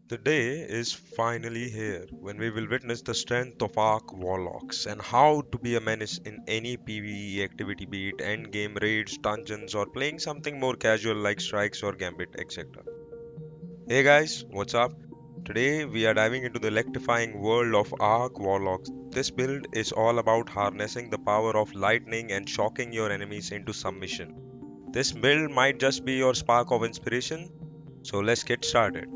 The day is finally here when we will witness the strength of Arc Warlocks and how to be a menace in any PvE activity, be it endgame raids, dungeons, or playing something more casual like strikes or gambit, etc. Hey guys, what's up? Today we are diving into the electrifying world of Arc Warlocks. This build is all about harnessing the power of lightning and shocking your enemies into submission. This build might just be your spark of inspiration, so let's get started.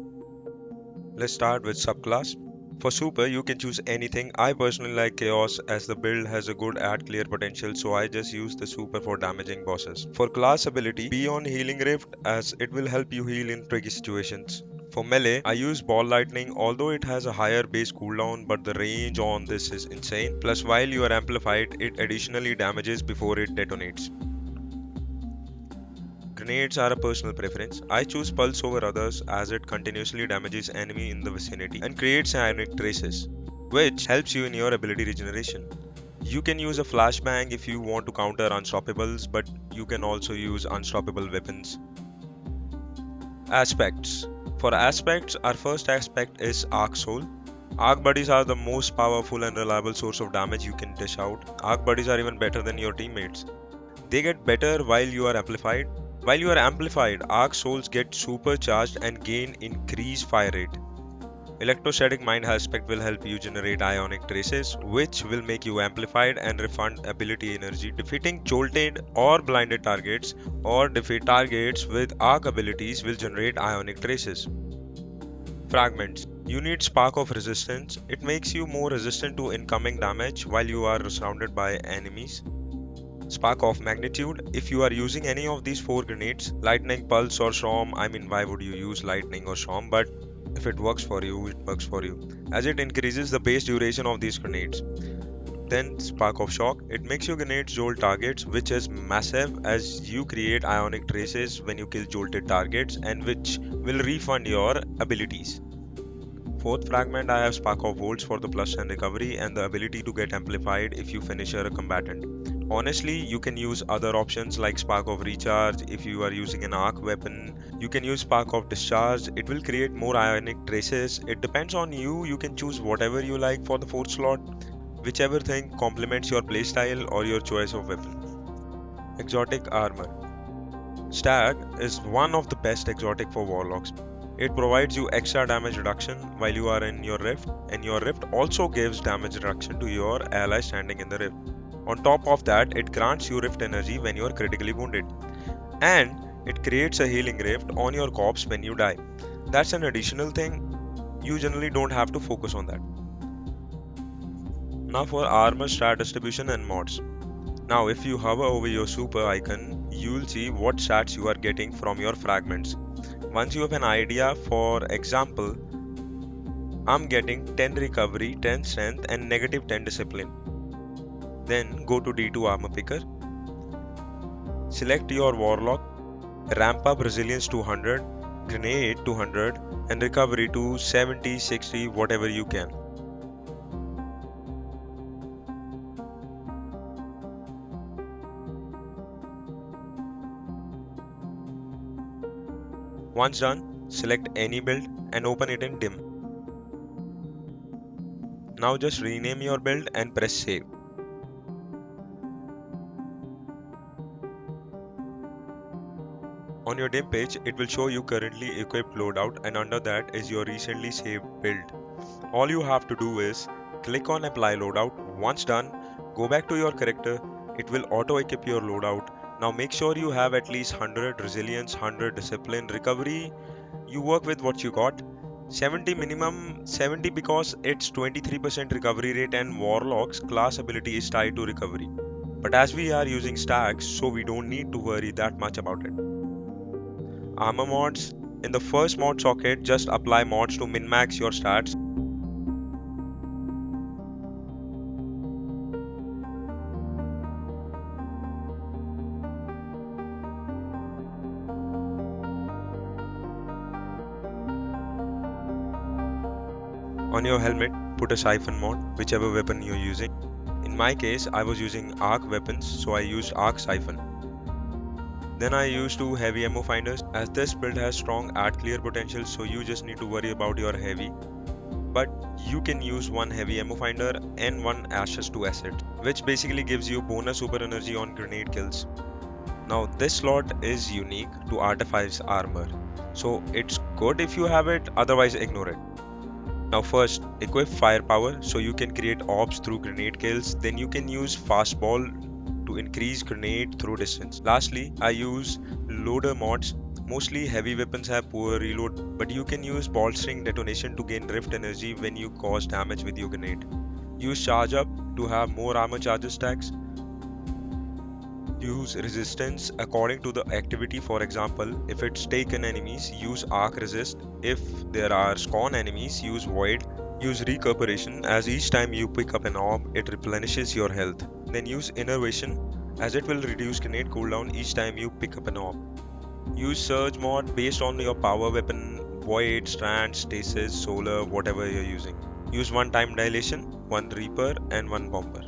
Let's start with subclass. For super, you can choose anything. I personally like chaos as the build has a good add clear potential, so I just use the super for damaging bosses. For class ability, be on healing rift as it will help you heal in tricky situations. For melee, I use ball lightning although it has a higher base cooldown, but the range on this is insane. Plus while you are amplified, it additionally damages before it detonates. Grenades are a personal preference. I choose Pulse over others as it continuously damages enemy in the vicinity and creates ionic traces, which helps you in your ability regeneration. You can use a flashbang if you want to counter unstoppables, but you can also use unstoppable weapons. Aspects. For aspects, our first aspect is Arc Soul. Arc Buddies are the most powerful and reliable source of damage you can dish out. Arc Buddies are even better than your teammates. They get better while you are amplified. While you are amplified, Arc Souls get supercharged and gain increased fire rate. Electrostatic Mind Aspect will help you generate ionic traces, which will make you amplified and refund ability energy. Defeating jolted or blinded targets or defeat targets with arc abilities will generate ionic traces. Fragments. You need Spark of Resistance. It makes you more resistant to incoming damage while you are surrounded by enemies. Spark of Magnitude. If you are using any of these four grenades, Lightning, Pulse, or Storm, I mean, why would you use Lightning or Storm? But if it works for you, it works for you, as it increases the base duration of these grenades. Then Spark of Shock. It makes your grenades jolt targets, which is massive as you create ionic traces when you kill jolted targets and which will refund your abilities. Fourth fragment, I have Spark of Volts for the plus 10 recovery and the ability to get amplified if you finish a combatant. Honestly, you can use other options like Spark of Recharge if you are using an arc weapon. You can use Spark of Discharge, it will create more ionic traces. It depends on you, you can choose whatever you like for the fourth slot, whichever thing complements your playstyle or your choice of weapon. Exotic Armor. Stag is one of the best exotic for warlocks. It provides you extra damage reduction while you are in your rift, and your rift also gives damage reduction to your ally standing in the rift. On top of that, it grants you rift energy when you are critically wounded, and it creates a healing rift on your corpse when you die. That's an additional thing, you generally don't have to focus on that. Now for armor strat distribution and mods. Now if you hover over your super icon, you'll see what stats you are getting from your fragments. Once you have an idea, for example, I'm getting 10 recovery, 10 strength and negative 10 discipline. Then go to D2 armor picker, select your warlock, ramp up resilience to 100, grenade to 100 and recovery to 70, 60, whatever you can. Once done, select any build and open it in dim. Now just rename your build and press save. On your dim page, it will show you currently equipped loadout and under that is your recently saved build. All you have to do is click on apply loadout. Once done, go back to your character. It will auto equip your loadout. Now make sure you have at least 100 resilience, 100 discipline, recovery. You work with what you got. 70 minimum, 70 because it's 23% recovery rate and Warlock's class ability is tied to recovery. But as we are using stacks, so we don't need to worry that much about it. Armor mods. In the first mod socket, just apply mods to min-max your stats. On your helmet, put a siphon mod, whichever weapon you're using. In my case, I was using arc weapons, so I used arc siphon. Then I use two heavy ammo finders, as this build has strong add clear potential, so you just need to worry about your heavy. But you can use one heavy ammo finder and one ashes to acid, which basically gives you bonus super energy on grenade kills. Now this slot is unique to Artifice armor, so it's good if you have it, otherwise ignore it. Now first, equip firepower so you can create orbs through grenade kills, then you can use fastball to increase grenade throw distance. Lastly, I use loader mods. Mostly heavy weapons have poor reload, but you can use ball string detonation to gain rift energy when you cause damage with your grenade. Use charge up to have more armor charges stacks. Use resistance according to the activity. For example, if it's taken enemies, use arc resist. If there are spawn enemies, use void. Use recuperation, as each time you pick up an orb, it replenishes your health. Then use innervation, as it will reduce grenade cooldown each time you pick up an orb. Use surge mod based on your power weapon, void, strand, stasis, solar, whatever you're using. Use one time dilation, one reaper, and one bomber.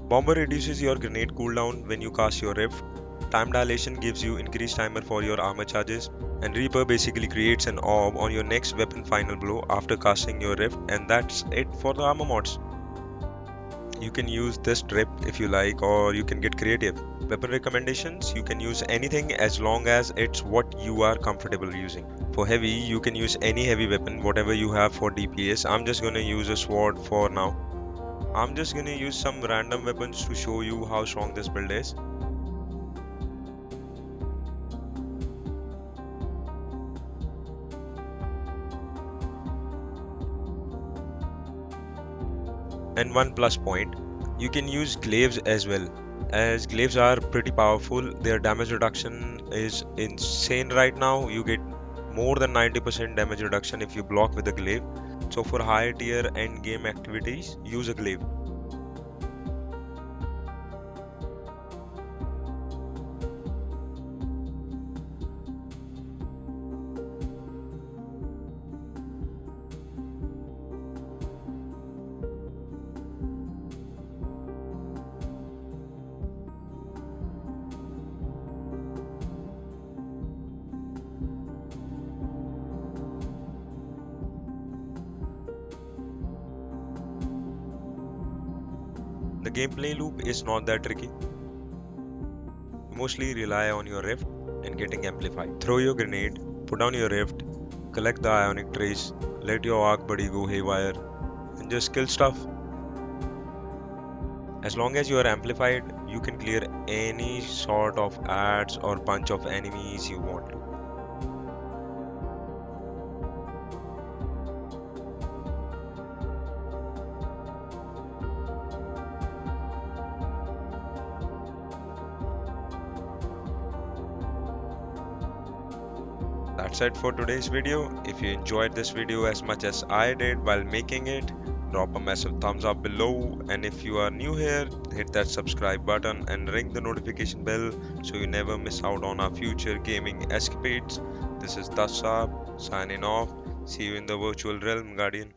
Bomber reduces your grenade cooldown when you cast your rift. Time dilation gives you increased timer for your armor charges, and Reaper basically creates an orb on your next weapon final blow after casting your rift, and that's it for the armor mods. You can use this drip if you like, or you can get creative. Weapon recommendations, you can use anything as long as it's what you are comfortable using. For heavy, you can use any heavy weapon, whatever you have for DPS. I'm just gonna use a sword for now. I'm just gonna use some random weapons to show you how strong this build is. And one plus point, you can use glaives as well, as glaives are pretty powerful. Their damage reduction is insane right now. You get more than 90% damage reduction if you block with a glaive. So for higher tier end game activities, use a glaive. The gameplay loop is not that tricky. You mostly rely on your rift and getting amplified. Throw your grenade, put down your rift, collect the ionic trace, let your arc buddy go haywire, and just kill stuff. As long as you are amplified, you can clear any sort of adds or bunch of enemies you want to. That's it for today's video. If you enjoyed this video as much as I did while making it, drop a massive thumbs up below, and if you are new here, hit that subscribe button and ring the notification bell so you never miss out on our future gaming escapades. This is Dasab signing off. See you in the virtual realm, Guardian.